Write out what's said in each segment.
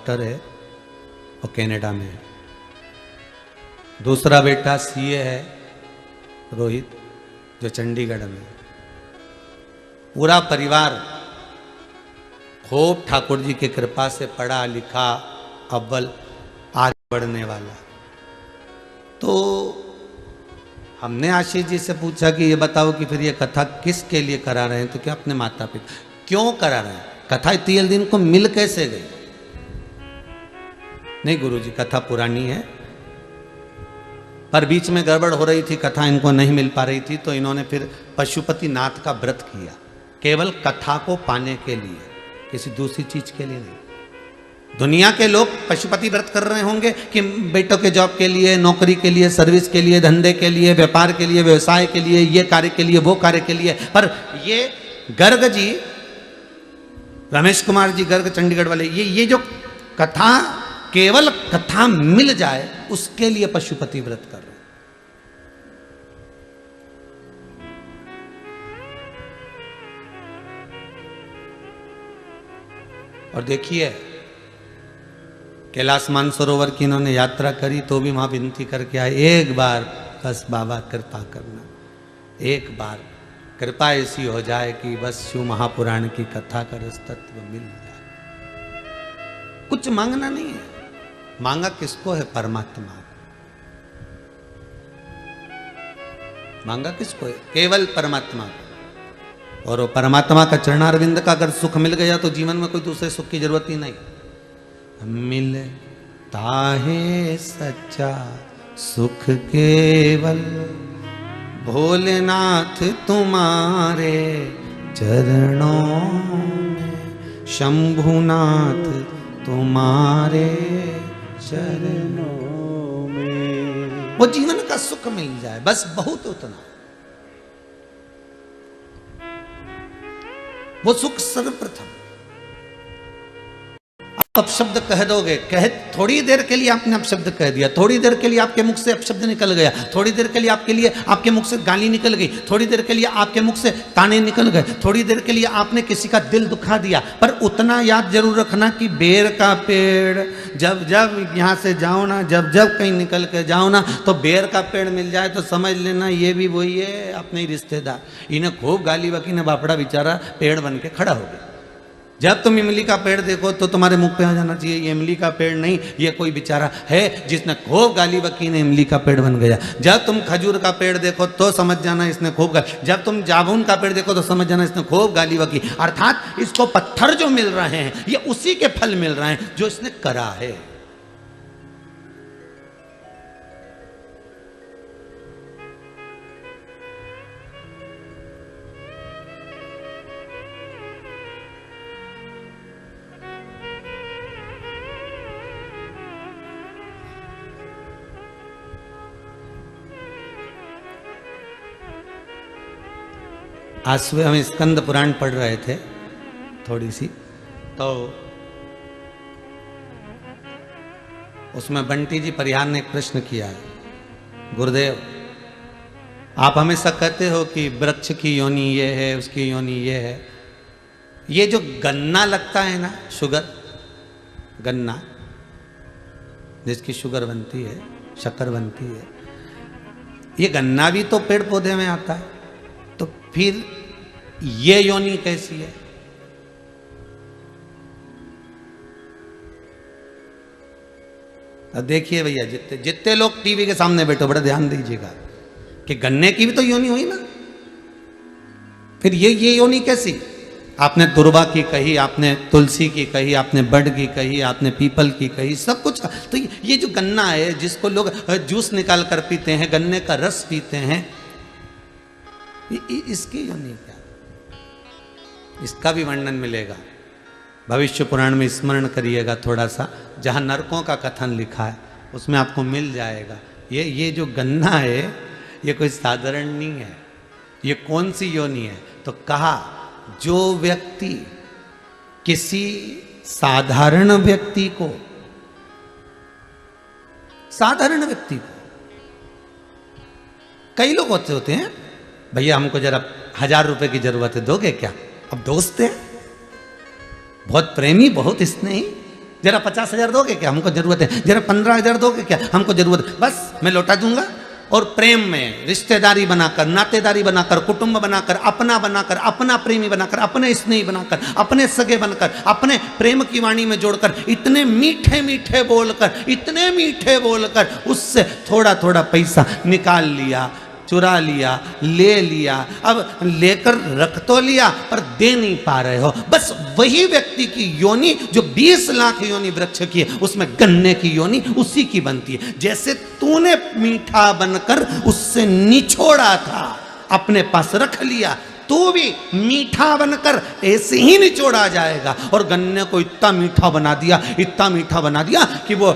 Doctor है और Canada में है। दूसरा बेटा सीए है रोहित, जो चंडीगढ़ में है। पूरा परिवार खूब ठाकुर जी की कृपा से पढ़ा लिखा, अव्वल आगे बढ़ने वाला। तो हमने आशीष जी से पूछा कि ये बताओ कि फिर ये कथा किसके लिए करा रहे हैं, तो क्या अपने माता पिता क्यों करा रहे हैं? कथा इतने दिन को मिल कैसे गई? नहीं गुरुजी, कथा पुरानी है, पर बीच में गड़बड़ हो रही थी, कथा इनको नहीं मिल पा रही थी, तो इन्होंने फिर पशुपति नाथ का व्रत किया, केवल कथा को पाने के लिए, किसी दूसरी चीज के लिए नहीं। दुनिया के लोग पशुपति व्रत कर रहे होंगे कि बेटों के जॉब के लिए, नौकरी के लिए, सर्विस के लिए, धंधे के लिए, व्यापार के लिए, व्यवसाय के लिए, ये कार्य के लिए, वो कार्य के लिए। पर ये गर्ग जी, रमेश कुमार जी गर्ग चंडीगढ़ वाले, ये जो कथा, केवल कथा मिल जाए उसके लिए पशुपति व्रत कर रहे हैं। और देखिए कैलाश मानसरोवर की इन्होंने यात्रा करी तो भी वहां विनती करके आए, एक बार बस बाबा कृपा करना, एक बार कृपा ऐसी हो जाए कि बस शिव महापुराण की कथा का रस तत्व मिल जाए। कुछ मांगना नहीं है, मांगा किसको है? परमात्मा को। मांगा किसको है? केवल परमात्मा को। और वो परमात्मा का चरणारविंद का अगर सुख मिल गया तो जीवन में कोई दूसरे सुख की जरूरत ही नहीं। मिलता है सच्चा सुख केवल भोलेनाथ तुम्हारे चरणों में, शंभुनाथ तुम्हारे चरणों में। वो जीवन का सुख मिल जाए बस, बहुत उतना। वो सुख सर्वप्रथम। आप अपशब्द कह दोगे, कह थोड़ी देर के लिए आपने अपशब्द कह दिया, थोड़ी देर के लिए आपके मुख से अपशब्द निकल गया, थोड़ी देर के लिए आपके मुख से गाली निकल गई, थोड़ी देर के लिए आपके मुख से ताने निकल गए, थोड़ी देर के लिए आपने किसी का दिल दुखा दिया। पर उतना याद जरूर रखना कि बेर का पेड़ जब जब यहाँ से जाओ ना, जब जब कहीं निकल के जाओ ना, तो बेर का पेड़ मिल जाए तो समझ लेना ये भी वही है, अपने ही रिश्तेदार। इन्हें खूब गाली बकी ने, बापड़ा बेचारा पेड़ बन के खड़ा हो गया। जब तुम इमली का पेड़ देखो तो तुम्हारे मुख पे आ जाना चाहिए ये इमली का पेड़ नहीं, ये कोई बेचारा है जिसने खूब गाली बकी ने इमली का पेड़ बन गया। जब तुम खजूर का पेड़ देखो तो समझ जाना इसने खूब गाली, जब तुम जामुन का पेड़ देखो तो समझ जाना इसने खूब गाली बकी। अर्थात इसको पत्थर जो मिल रहे हैं ये उसी के फल मिल रहे हैं जो इसने करा है। आज सुबह हम स्कंद पुराण पढ़ रहे थे थोड़ी सी, तो उसमें बंटी जी परिहार ने एक प्रश्न किया है, गुरुदेव आप हमेशा कहते हो कि वृक्ष की योनि ये है, उसकी योनि ये है, ये जो गन्ना लगता है ना, शुगर, गन्ना जिसकी शुगर बनती है, शक्कर बनती है, ये गन्ना भी तो पेड़ पौधे में आता है, तो फिर ये योनि कैसी है? अब देखिए भैया, जितने लोग टीवी के सामने बैठो बड़ा ध्यान दीजिएगा कि गन्ने की भी तो योनि हुई ना, फिर ये योनि कैसी? आपने दुर्वा की कही, आपने तुलसी की कही, आपने बड़ की कही, आपने पीपल की कही, सब कुछ। तो ये जो गन्ना है जिसको लोग जूस निकाल कर पीते हैं, गन्ने का रस पीते हैं, इसकी योनि क्या? इसका भी वर्णन मिलेगा भविष्य पुराण में। स्मरण करिएगा थोड़ा सा, जहाँ नरकों का कथन लिखा है उसमें आपको मिल जाएगा। ये जो गन्ना है ये कोई साधारण नहीं है। ये कौन सी योनि है? तो कहा जो व्यक्ति किसी साधारण व्यक्ति को, साधारण व्यक्ति को, कई लोग होते हैं भैया हमको जरा 1000 रुपए की जरूरत है, दोगे क्या? अब दोस्त है, बहुत प्रेमी, बहुत स्नेही, जरा 50,000 दोगे क्या, हमको जरूरत है। जरा 15,000 दोगे क्या, हमको जरूरत है। बस मैं लौटा दूंगा। और प्रेम में रिश्तेदारी बनाकर, नातेदारी बनाकर, कुटुंब बनाकर, अपना प्रेमी बनाकर, अपने स्नेही बनाकर, अपने सगे बनकर, अपने प्रेम की वाणी में जोड़कर, इतने मीठे मीठे बोलकर, इतने मीठे बोलकर उससे थोड़ा थोड़ा पैसा निकाल लिया, चुरा लिया, ले लिया। अब लेकर रख तो लिया पर दे नहीं पा रहे हो। बस वही व्यक्ति की योनि जो 20 लाख योनि वृक्ष की है, उसमें गन्ने की योनि उसी की बनती है। जैसे तूने मीठा बनकर उससे निछोड़ा था, अपने पास रख लिया, तू भी मीठा बनकर ऐसे ही निचोड़ा जाएगा। और गन्ने को इतना मीठा बना दिया, इतना मीठा बना दिया कि वो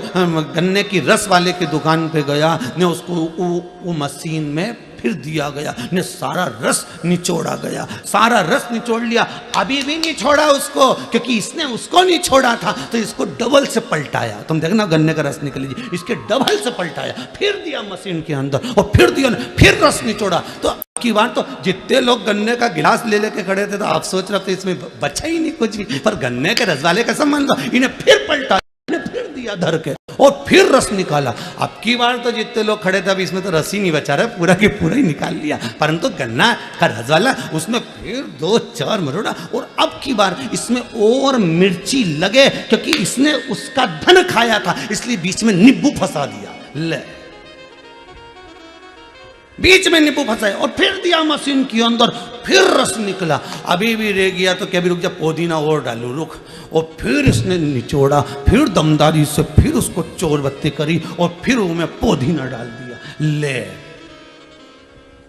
गन्ने की रस वाले की दुकान पे गया ने उसको वो मशीन में फिर दिया गया ने सारा रस निचोड़ा गया, सारा रस निचोड़ लिया। अभी भी नहीं छोड़ा उसको, क्योंकि इसने उसको नहीं छोड़ा था तो इसको डबल से पलटाया। तुम देखना गन्ने का रस निकल लीजिए, इसके डबल से पलटाया, फिर दिया मशीन के अंदर और फिर दिया, फिर रस निचोड़ा। तो की बात तो जितने लोग गन्ने का गिलास ले लेके खड़े थे तो आप सोच रहे थे इसमें बचा ही नहीं कुछ भी, पर गन्ने के रस वाले का संबंध, इन्हें फिर पलटा, इन्हें फिर दिया धर के और फिर रस निकाला। अब की बार तो जितने लोग खड़े थे अब इसमें तो रस ही नहीं बचा रहा, पूरा की पूरा ही निकाल लिया। परंतु गन्ना का रस वाला उसमें फिर 2-4 मरोड़ा और अब की बार इसमें और मिर्ची लगे, क्योंकि इसने उसका धन खाया था इसलिए बीच में नींबू फंसा दिया। ले बीच में नींबू फंसाए और फिर दिया मशीन के अंदर, फिर रस निकला। अभी भी रह गया तो क्या भी रुक जा, पुदीना और डालू रुक। और फिर इसने निचोड़ा, फिर दमदारी से फिर उसको चोर बत्ती करी और फिर उसमें पुदीना डाल दिया, ले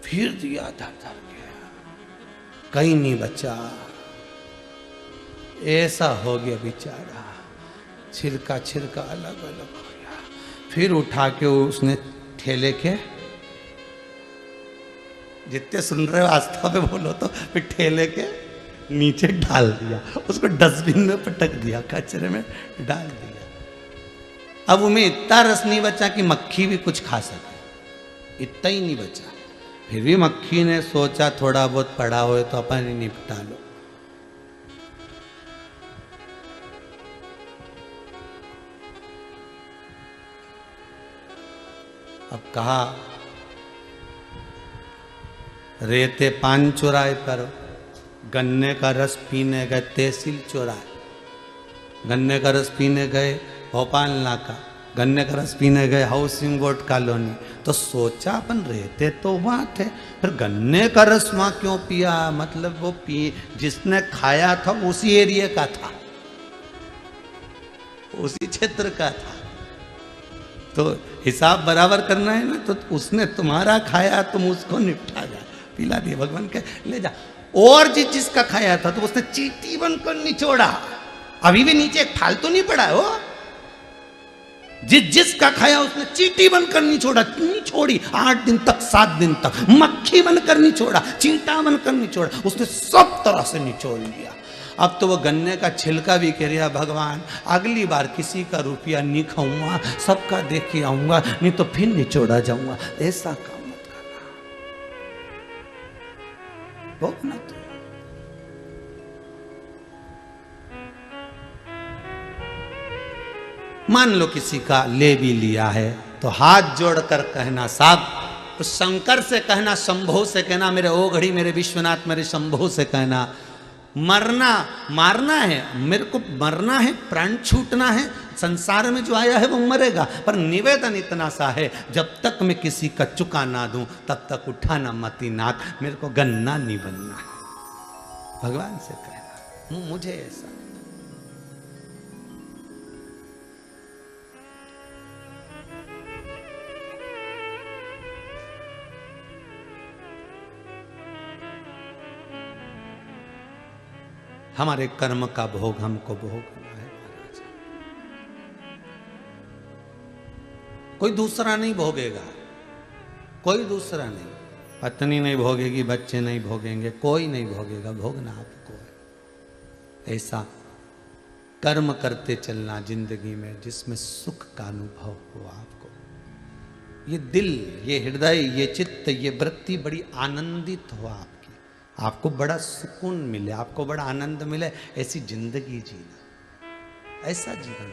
फिर दिया धर धर के, कहीं नहीं बचा। ऐसा हो गया बेचारा, छिलका छिलका अलग अलग हो गया। फिर उठा के उसने ठेले के, जितने सुन रहे हो आस्था पे बोलो तो, फिर ठेले के नीचे डाल दिया, उसको डस्टबिन में पटक दिया, कचरे में डाल दिया। अब उनमें इतना रस नहीं बचा कि मक्खी भी कुछ खा सके, इतना ही नहीं बचा। फिर भी मक्खी ने सोचा थोड़ा बहुत पड़ा हो तो अपन ही निपटा लो। अब कहा रेते पान चुराए पर गन्ने का रस पीने गए तहसील चुराए। गन्ने का रस पीने गए भोपाल नाका, गन्ने का रस पीने गए हाउसिंग बोर्ड कॉलोनी। तो सोचा अपन रहते तो वहाँ थे, फिर गन्ने का रस वहाँ क्यों पिया, मतलब वो जिसने खाया था उसी एरिया का था, उसी क्षेत्र का था। तो हिसाब बराबर करना है ना, तो उसने तुम्हारा खाया तुम उसको निपटा जा, पिला दिया भगवान के ले जा। और जिसका खाया था तो उसने चीटी बनकर निचोड़ा, अभी भी नीचे एक फालतू नहीं पड़ा है वो। जिसका खाया उसने चीटी बनकर निचोड़ा, नहीं छोड़ी 8 दिन तक 7 दिन तक, मक्खी बनकर निचोड़ा, चींटा बनकर निचोड़ा, उसने सब तरह से निचोड़ लिया। अब तो वो गन्ने का छिलका भी कह रहा भगवान अगली बार किसी का रुपया नहीं खाऊंगा, सबका देख के आऊंगा, नहीं तो फिर निचोड़ा जाऊंगा। ऐसा काम मत करना, भोगना तो। मान लो किसी का ले भी लिया है तो हाथ जोड़कर कहना साहब, तो शंकर से कहना, शंभो से कहना, मेरे ओ घड़ी मेरे विश्वनाथ मेरे शंभो से कहना, मरना मारना है, मेरे को मरना है, प्राण छूटना है, संसार में जो आया है वो मरेगा, पर निवेदन इतना सा है जब तक मैं किसी का चुका ना दूं तब तक उठाना मती नाक, मेरे को गन्ना नहीं बनना है। भगवान से कहना मुझे ऐसा। हमारे कर्म का भोग हमको भोगना है महाराज, कोई दूसरा नहीं भोगेगा, कोई दूसरा नहीं, पत्नी नहीं भोगेगी, बच्चे नहीं भोगेंगे, कोई नहीं भोगेगा, भोगना आपको है। ऐसा कर्म करते चलना जिंदगी में जिसमें सुख का अनुभव हो आपको। ये दिल, ये हृदय, ये चित्त, ये वृत्ति बड़ी आनंदित हो आपकी, आपको बड़ा सुकून मिले, आपको बड़ा आनंद मिले, ऐसी जिंदगी जीना। ऐसा जीवन।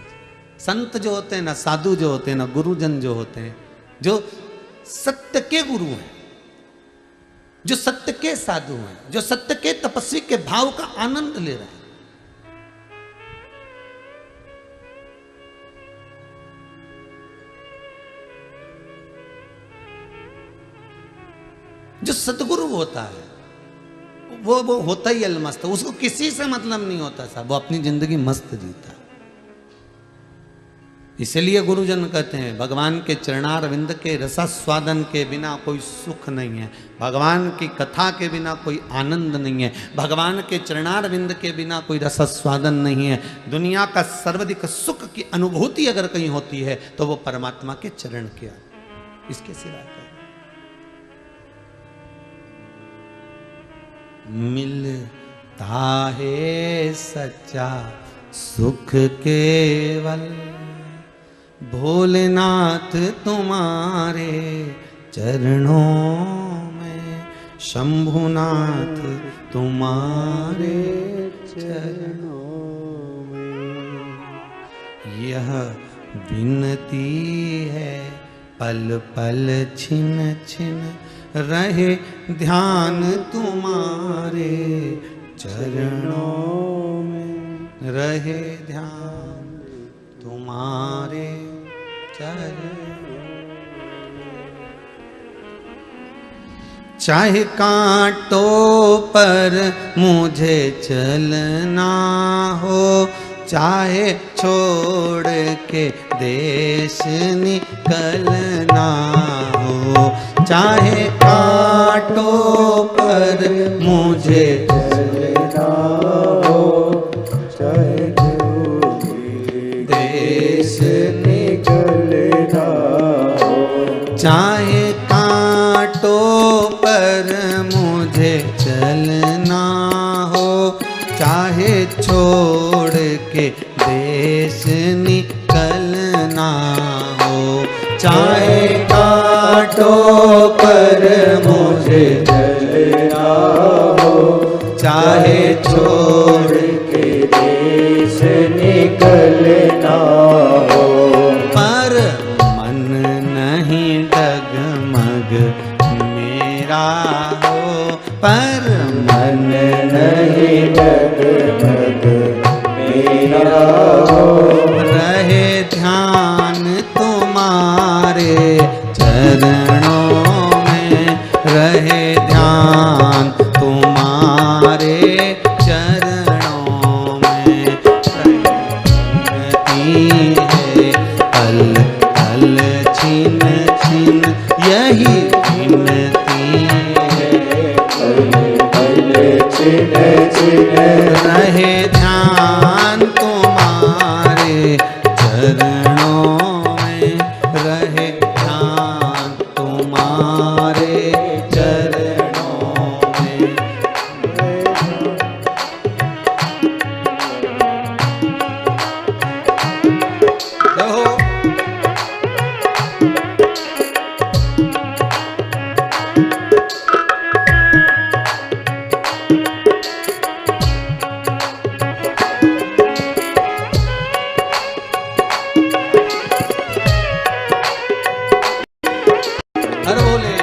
संत जो होते हैं ना, साधु जो होते हैं ना, गुरुजन जो होते हैं, जो सत्य के गुरु हैं, जो सत्य के साधु हैं, जो सत्य के तपस्वी के भाव का आनंद ले रहे हैं, जो सतगुरु होता है वो होता ही अलमस्त, उसको किसी से मतलब नहीं होता साहब, वो अपनी जिंदगी मस्त जीता। इसलिए गुरुजन कहते हैं भगवान के चरणारविंद के रसास्वादन के बिना कोई सुख नहीं है, भगवान की कथा के बिना कोई आनंद नहीं है, भगवान के चरणारविंद के बिना कोई रसास्वादन नहीं है। दुनिया का सर्वाधिक सुख की अनुभूति अगर कहीं होती है तो वो परमात्मा के चरण के, इसके सिवा मिलता है सच्चा सुख केवल भोलेनाथ तुम्हारे चरणों में, शंभुनाथ तुम्हारे चरणों में। यह विनती है पल पल छिन छिन रहे ध्यान तुम्हारे चरणों में, रहे ध्यान तुम्हारे चरणों। चाहे कांटों पर मुझे चलना हो, चाहे छोड़ के देश निकलना हो, चाहे कांटों पर मुझे चलना हो, चाहे देश निकलना हो, चाहे कांटों पर मुझे चलना हो, चाहे छोड़ के देश निकलना हो, चाहे कांटों पर मुझे चलना हो, चाहे छोड़ के देश निकलना हो, पर मन नहीं डगमग मेरा हो, पर मन नहीं डगमग मेरा हो, रहे ध्यान तुम्हारे चरणों में, रहे ध्यान तुम्हारे चरणों में। विनती है पल पल छिन छिन, यही विनती है पल पल छिन छिन, रहे ध्यान तुम्हारे चरणों में, रहे ध्यान तुम्हारे चरणों में। कहो हर बोले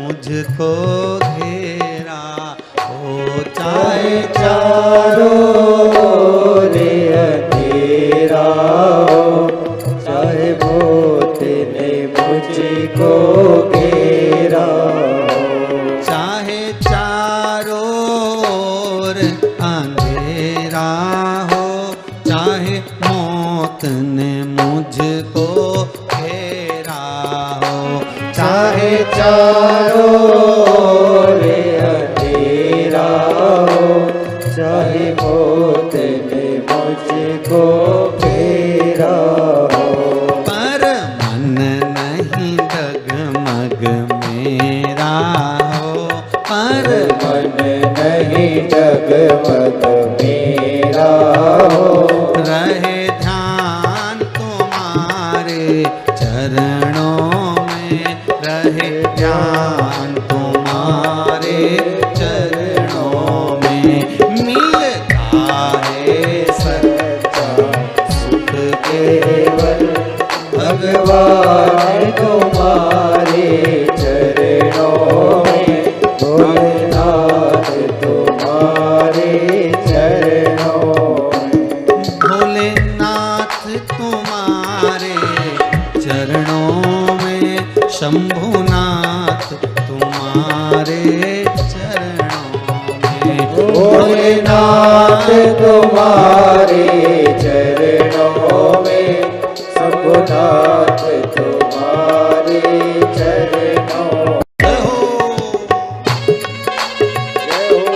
मुझको घेरा हो, चाहे चारों ओर अंधेरा हो, चाहे मौत ने मुझको घेरा हो। चाहे चारों ओर अंधेरा हो, चाहे मौत ने मुझको घेरा हो। चाहे चारों ओर अंधेरा हो, चाहे मौत ने मुझको घेरा हो। पर मन नहीं डगमग मेरा हो, पर मन नहीं डगमग मेरा हो। रहे ध्यान तुम्हारे चरणों में, रहे ध्यान तुम्हारे चरणों में। मिलता है सच्चा सुख केवल भगवान तुम्हारे चरणों में, भोलेनाथ तुम्हारे चरणों में। भोलेनाथ तुम्हारे चरणों में, शंभुनाथ तुम्हारे चरणों में। भोलेनाथ तुम्हारे चरणों में, शंभुनाथ तुम्हारे चरणों में। जय हो।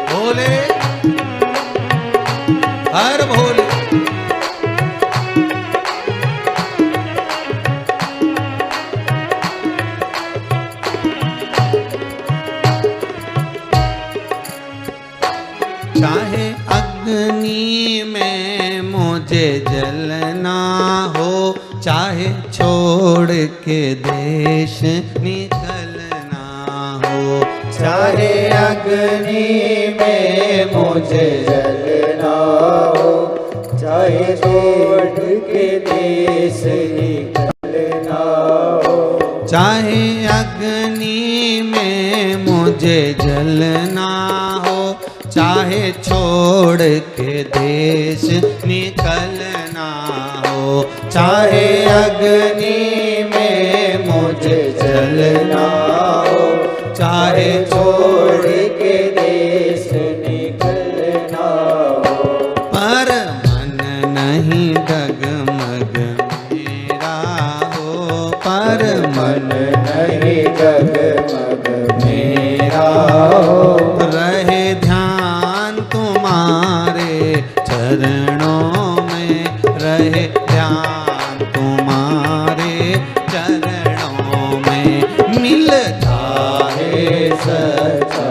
भोले हर भोले। चाहे अग्नि में मुझे जलना हो, चाहे छोड़ के देश निकलना हो। चाहे अग्नि में मुझे जलना हो, चाहे छोड़ के देश निकलना हो। चाहे अग्नि में मुझे जलना हो, चाहे छोड़ के देश निकलना हो। चाहे अग्नि में मुझे जलना हो, चाहे छोड़ के देश निकलना हो। पर मन नहीं डगमग मेरा हो, पर मन नहीं डगमग मेरा हो। रहे ध्यान तुम्हारे चरणों में, रहे ध्यान तुम्हारे चरणों में। मिलता है सच्चा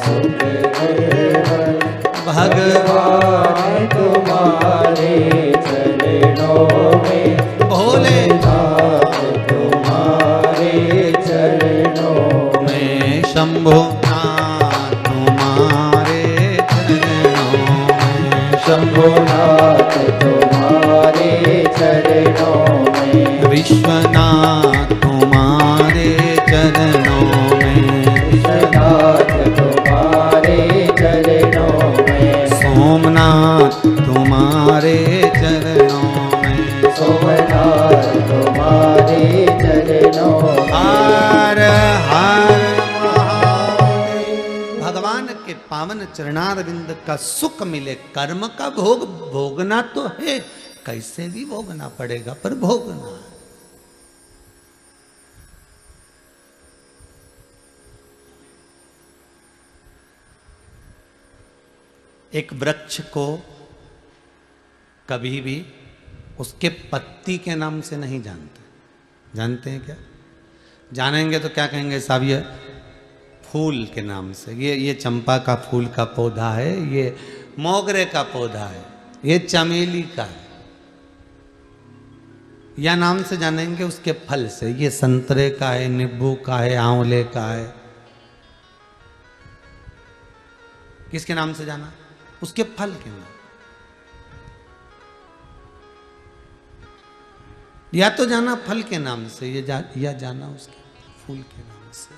सुख केवल भगवान तुम्हारे चरणों में, भोलेनाथ तुम्हारे चरणों में। शंभुनाथ तुम्हारे चरणों में, शंभुनाथ तुम्हारे चरणों में। विश्वनाथ तुम्हारे चरणों में, विश्वनाथ तुम्हारे चरणों में। सोमनाथ तुम्हारे चरणों में, सोमनाथ तुम्हारे चरणों में। हर हर के पावन चरणारविंद का सुख मिले। कर्म का भोग भोगना तो है, कैसे भी भोगना पड़ेगा, पर भोगना है। एक वृक्ष को कभी भी उसके पत्ती के नाम से नहीं जानते। जानते हैं क्या? जानेंगे तो क्या कहेंगे साहब, ये फूल के नाम से, ये चंपा का फूल का पौधा है, ये मोगरे का पौधा है, ये चमेली का है, या नाम से जानेंगे उसके फल से, ये संतरे का है, नींबू का है, आंवले का है। किसके नाम से जाना? उसके फल के नाम। या तो जाना फल के नाम से, या जाना उसके फूल के नाम से।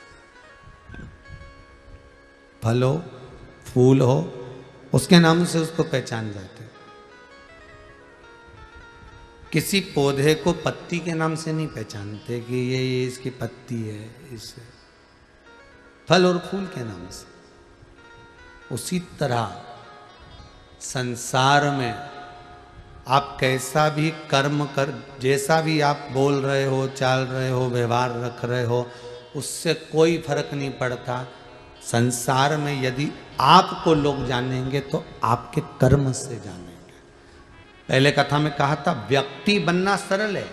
फल हो, फूल हो, उसके नाम से उसको पहचान जाते। किसी पौधे को पत्ती के नाम से नहीं पहचानते कि ये इसकी पत्ती है, इससे। फल और फूल के नाम से। उसी तरह संसार में आप कैसा भी कर्म कर, जैसा भी आप बोल रहे हो, चाल रहे हो, व्यवहार रख रहे हो, उससे कोई फर्क नहीं पड़ता। संसार में यदि आपको लोग जानेंगे तो आपके कर्म से जानेंगे। पहले कथा में कहा था, व्यक्ति बनना सरल है,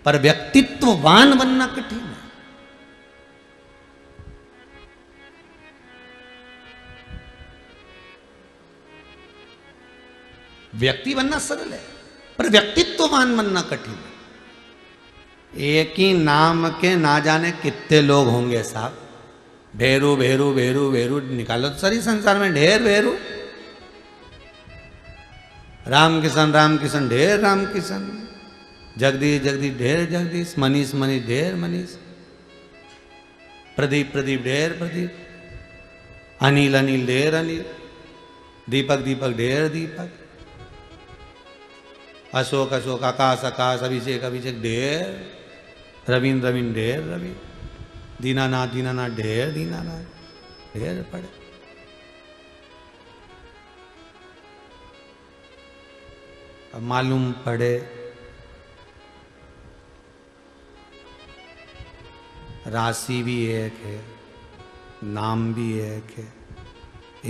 पर व्यक्तित्ववान बनना कठिन है। व्यक्ति बनना सरल है, पर व्यक्तित्ववान बनना कठिन है। एक ही नाम के ना जाने कितने लोग होंगे साहब। भेरू भेरू भेरू भेरू निकालो तो सारी संसार में ढेर भेरू। राम किशन ढेर राम किशन, जगदीश जगदीश ढेर जगदीश, मनीष मनीष ढेर मनीष, प्रदीप प्रदीप ढेर प्रदीप, अनिल अनिल ढेर अनिल, दीपक दीपक ढेर दीपक, अशोक अशोक, आकाश आकाश, अभिषेक अभिषेक ढेर, रवीन रवीन ढेर रवीन, दीनानाथ दीनानाथ ढेर दीनानाथ ढेर पड़े। अब मालूम पड़े राशि भी एक है, नाम भी एक है।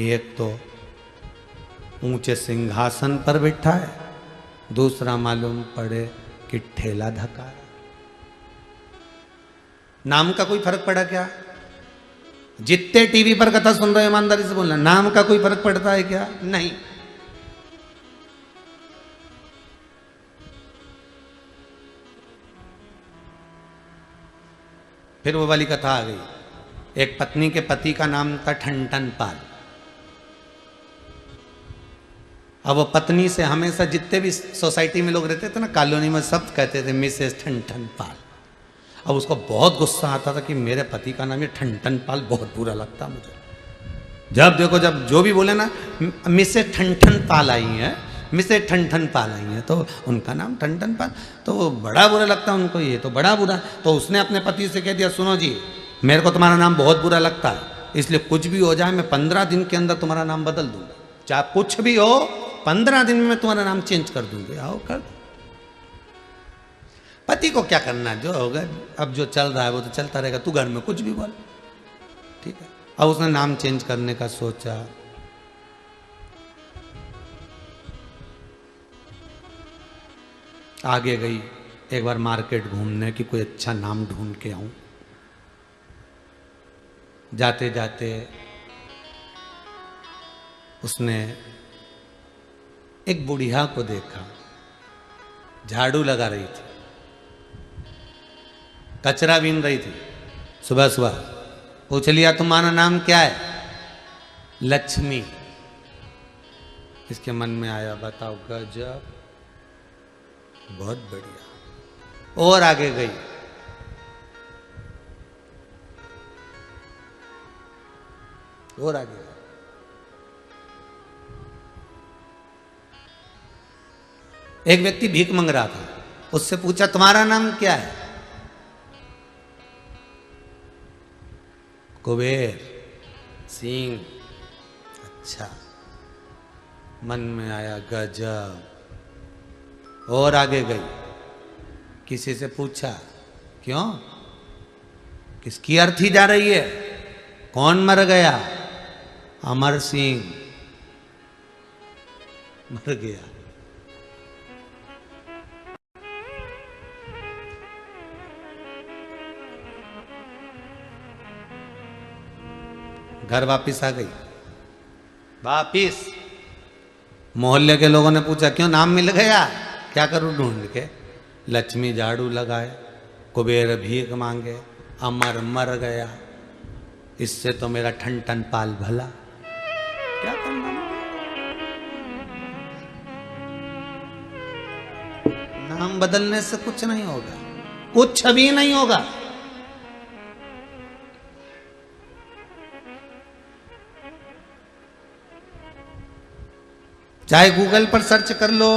एक तो ऊंचे सिंहासन पर बैठा है, दूसरा मालूम पड़े कि ठेला धका रहा। नाम का कोई फर्क पड़ा क्या? जितने टीवी पर कथा सुन रहे हो ईमानदारी से बोलना, नाम का कोई फर्क पड़ता है क्या? नहीं। फिर वो वाली कथा आ गई। एक पत्नी के पति का नाम था ठनठन पाल। अब वो पत्नी से हमेशा जितने भी सोसाइटी में लोग रहते थे ना, कॉलोनी में, सब कहते थे मिसेस ठनठन पाल। अब उसको बहुत गुस्सा आता था कि मेरे पति का नाम ये ठनठन पाल, बहुत बुरा लगता मुझे। जब देखो, जब जो भी बोले ना, मिसेस ठनठन पाल आई है, मिसेस ठनठन पाल आई है, तो उनका नाम ठनठन पाल, तो वो बड़ा बुरा लगता उनको, ये तो बड़ा बुरा। तो उसने अपने पति से कह दिया, सुनो जी, मेरे को तुम्हारा नाम बहुत बुरा लगता है, इसलिए कुछ भी हो जाए मैं 15 दिन के अंदर तुम्हारा नाम बदल दूंगा। चाहे कुछ भी हो, 15 दिन में मैं तुम्हारा नाम चेंज कर दूंगी। आओ कर दो। पति को क्या करना, जो होगा अब जो चल रहा है वो तो चलता रहेगा, तू घर में कुछ भी बोल, ठीक है। अब उसने नाम चेंज करने का सोचा। आगे गई एक बार मार्केट घूमने की, कोई अच्छा नाम ढूंढ के आऊं। जाते जाते उसने एक बुढ़िया को देखा, झाड़ू लगा रही थी, कचरा बीन रही थी सुबह सुबह। पूछ लिया, तुम्हारा नाम क्या है? लक्ष्मी। इसके मन में आया, बताओ गजब, बहुत बढ़िया। और आगे गई, और आगे गई। एक व्यक्ति भीख मांग रहा था, उससे पूछा तुम्हारा नाम क्या है? कुबेर, सिंह, अच्छा, मन में आया गजब, और आगे गई, किसी से पूछा क्यों, किसकी अर्थी जा रही है, कौन मर गया, अमर सिंह मर गया। घर वापिस आ गई, वापिस मोहल्ले के लोगों ने पूछा क्यों, नाम मिल गया, क्या करूं ढूंढ के, लक्ष्मी झाड़ू लगाए, कुबेर भीख मांगे, अमर मर गया, इससे तो मेरा ठन ठन पाल भला, क्या करना। नाम बदलने से कुछ नहीं होगा, कुछ भी नहीं होगा। चाहे गूगल पर सर्च कर लो,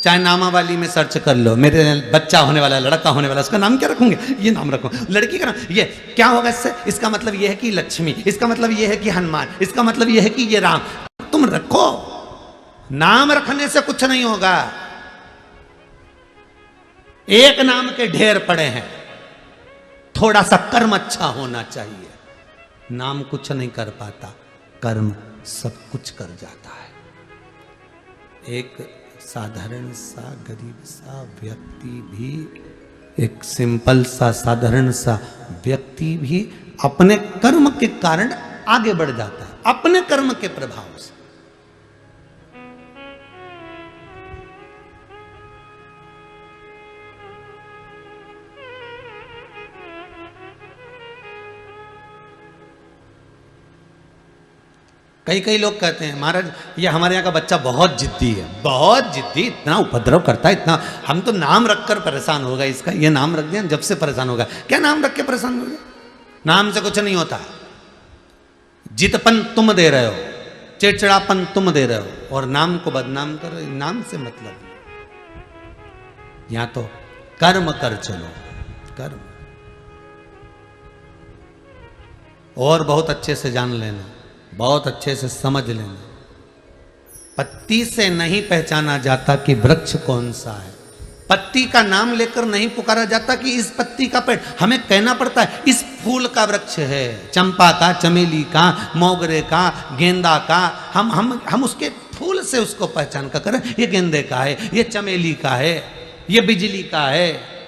चाहे नामावली में सर्च कर लो, मेरे बच्चा होने वाला, लड़का होने वाला, उसका नाम क्या रखूंगे, ये नाम रखो, लड़की का नाम ये क्या होगा, इससे इसका मतलब ये है कि लक्ष्मी, इसका मतलब ये है कि हनुमान, इसका मतलब ये है कि ये राम। तुम रखो, नाम रखने से कुछ नहीं होगा। एक नाम के ढेर पड़े हैं, थोड़ा सा कर्म अच्छा होना चाहिए। नाम कुछ नहीं कर पाता, कर्म सब कुछ कर जाता है। एक साधारण सा गरीब सा व्यक्ति भी, एक सिंपल सा साधारण सा व्यक्ति भी अपने कर्म के कारण आगे बढ़ जाता है, अपने कर्म के प्रभाव से। कई कई लोग कहते हैं महाराज ये हमारे यहाँ का बच्चा बहुत जिद्दी है, बहुत जिद्दी, इतना उपद्रव करता है, इतना, हम तो नाम रखकर परेशान हो गए, इसका ये नाम रख दिया जब से परेशान हो गया। क्या नाम रख के परेशान हो गए, नाम से कुछ नहीं होता। जितपन तुम दे रहे हो, चिड़चिड़ापन तुम दे रहे हो, और नाम को बदनाम कर रहे हो, नाम से मतलब। यहां तो कर्म कर चलो, कर्म। और बहुत अच्छे से जान लेना, बहुत अच्छे से समझ लेना, पत्ती से नहीं पहचाना जाता कि वृक्ष कौन सा है, पत्ती का नाम लेकर नहीं पुकारा जाता कि इस पत्ती का पेड़, हमें कहना पड़ता है इस फूल का वृक्ष है, चंपा का, चमेली का, मोगरे का, गेंदा का। हम उसके फूल से उसको पहचान कर करें, ये गेंदे का है, ये चमेली का है, ये बिजली का है,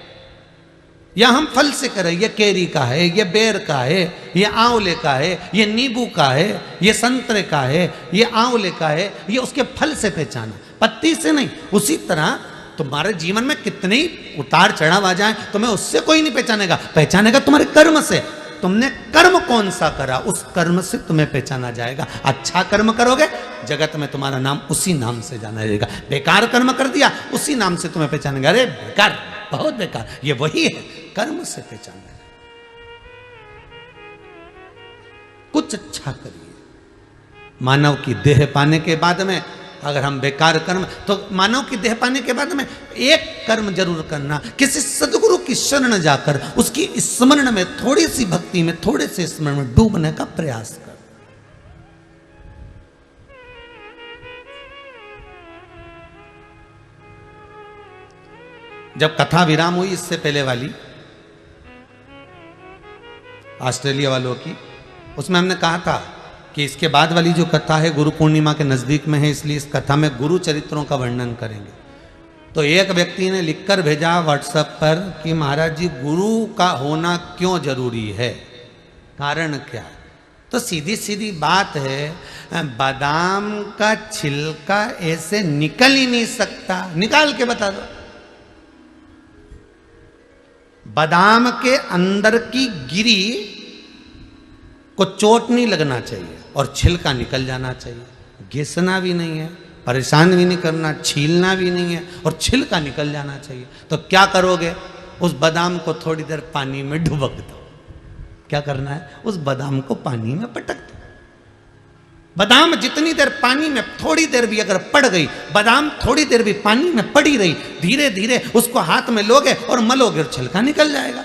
या हम फल से करें, ये केरी का है, ये बेर का है, ये आंवले का है, ये नींबू का है, ये संतरे का है, ये आंवले का है, ये उसके फल से पहचाना, पत्ती से नहीं। उसी तरह तुम्हारे जीवन में कितने ही उतार चढ़ाव आ जाए, तुम्हें उससे कोई नहीं पहचानेगा, पहचानेगा तुम्हारे कर्म से। तुमने कर्म कौन सा करा, उस कर्म से तुम्हें पहचाना जाएगा। अच्छा कर्म करोगे, जगत में तुम्हारा नाम उसी नाम से जाना जाएगा। बेकार कर्म कर दिया, उसी नाम से तुम्हें पहचानेगा, अरे बेकार, बहुत बेकार, ये वही है, कर्म से पहचाना है। कुछ अच्छा करिए। मानव की देह पाने के बाद में अगर हम बेकार कर्म, तो मानव की देह पाने के बाद में एक कर्म जरूर करना, किसी सदगुरु की शरण जाकर उसकी स्मरण में, थोड़ी सी भक्ति में, थोड़े से स्मरण में डूबने का प्रयास कर। जब कथा विराम हुई इससे पहले वाली ऑस्ट्रेलिया वालों की, उसमें हमने कहा था कि इसके बाद वाली जो कथा है गुरु पूर्णिमा के नज़दीक में है, इसलिए इस कथा में गुरु चरित्रों का वर्णन करेंगे। तो एक व्यक्ति ने लिखकर भेजा व्हाट्सएप पर कि महाराज जी गुरु का होना क्यों जरूरी है, कारण क्या है। तो सीधी सीधी बात है, बादाम का छिलका ऐसे निकल ही नहीं सकता, निकाल के बता दो। बादाम के अंदर की गिरी को चोट नहीं लगना चाहिए और छिलका निकल जाना चाहिए, घिसना भी नहीं है, परेशान भी नहीं करना, छीलना भी नहीं है, और छिलका निकल जाना चाहिए। तो क्या करोगे, उस बादाम को थोड़ी देर पानी में डुबक दो। क्या करना है, उस बादाम को पानी में पटक दो। बादाम जितनी देर पानी में, थोड़ी देर भी अगर पड़ गई, बादाम थोड़ी देर भी पानी में पड़ी रही, धीरे धीरे उसको हाथ में लोगे और मलोगे और छिलका निकल जाएगा।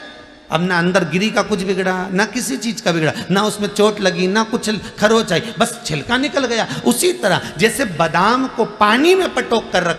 अब ना अंदर गिरी का कुछ बिगड़ा, ना किसी चीज का बिगड़ा, ना उसमें चोट लगी, ना कुछ खरोच आई, बस छिलका निकल गया। उसी तरह जैसे बादाम को पानी में पटोक कर रख